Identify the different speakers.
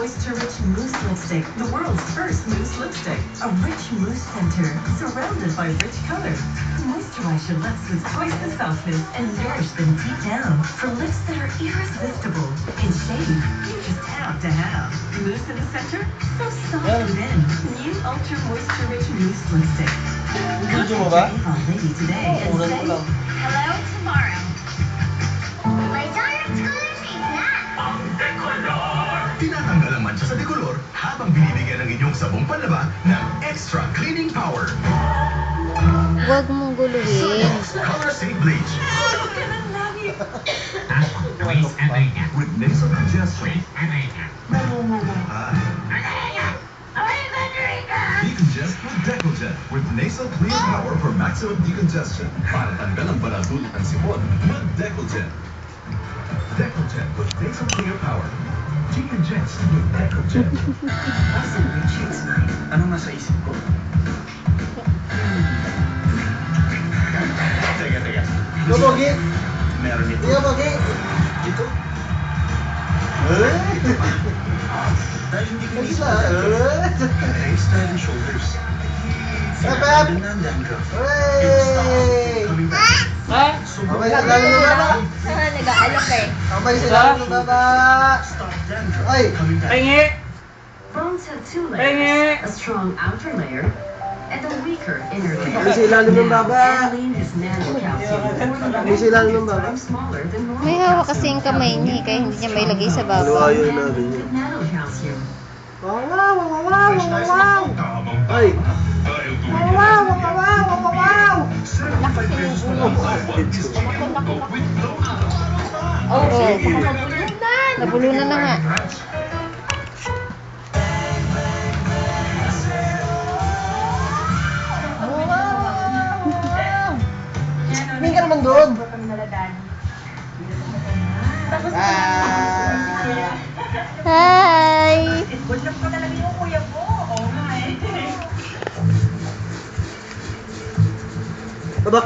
Speaker 1: moisture-rich mousse lipstick, the world's first mousse lipstick. A rich mousse center, surrounded by rich color. Moisturize your lips with choiceless softness and nourish them deep down for lips that are irresistible. In shade, you just have to have. Mousse in the center, so soft and in. New ultra moisture-rich mousse lipstick. Contact your Avon lady today and say,
Speaker 2: hello tomorrow. My daughter's gonna say that.
Speaker 3: Ang Decolor! Tinatanggal ang mancha sa Decolor habang binibigyan ng inyong sabong panlaba ng extra cleaning power.
Speaker 4: Huwag mong guluhin.
Speaker 3: Color Safe Bleach.
Speaker 5: Please, Amaya.
Speaker 3: With nasal congestion.
Speaker 5: Amaya.
Speaker 3: Decongest with Decojet with nasal clean power for maximum decongestion. Para tanggal ang paladulot ng sipon with Decojet. Decojet with nasal clear power. Decongest with Decojet.
Speaker 1: Listen, Richards.
Speaker 6: Anong nasa isip ko? Teka.
Speaker 7: Pogi!
Speaker 6: Meron ito.
Speaker 7: Tingnan, Pogi!
Speaker 6: Ito? Dahil hindi ko
Speaker 7: Isa!
Speaker 6: hairstyle and shoulders.
Speaker 7: Pep!
Speaker 6: Doon na ang dandruff.
Speaker 7: Hooray!
Speaker 6: Coming back.
Speaker 7: Kamay sa lalo ng baba!
Speaker 4: Nag-aalok eh.
Speaker 7: Kamay sa lalo ng baba!
Speaker 6: Stop dandruff.
Speaker 7: Ay!
Speaker 6: Coming back.
Speaker 5: Pahingi!
Speaker 1: Bones have two layers, a strong outer layer and a weaker inner layer.
Speaker 7: Kamay sa ilalim ng baba!
Speaker 1: Aniline has nano calcium,
Speaker 7: Kamay sa ilalim ng baba!
Speaker 1: smaller than normal
Speaker 4: May hawak kasi
Speaker 1: calcium.
Speaker 4: yung kamay niya kaya hindi niya mailagay sa baba.
Speaker 7: Luwayo namin yun.
Speaker 1: With nano calcium.
Speaker 7: Wow! Ay! Wow!
Speaker 3: Certified pesos na lang ang 1 piece chicken with no alcohol.
Speaker 4: Oo. Nabulunan na nga.
Speaker 7: Hindi ka naman doon!
Speaker 4: Hi!
Speaker 1: Good luck pa talaga yung kuya mo. Oo nga eh.
Speaker 7: Aba!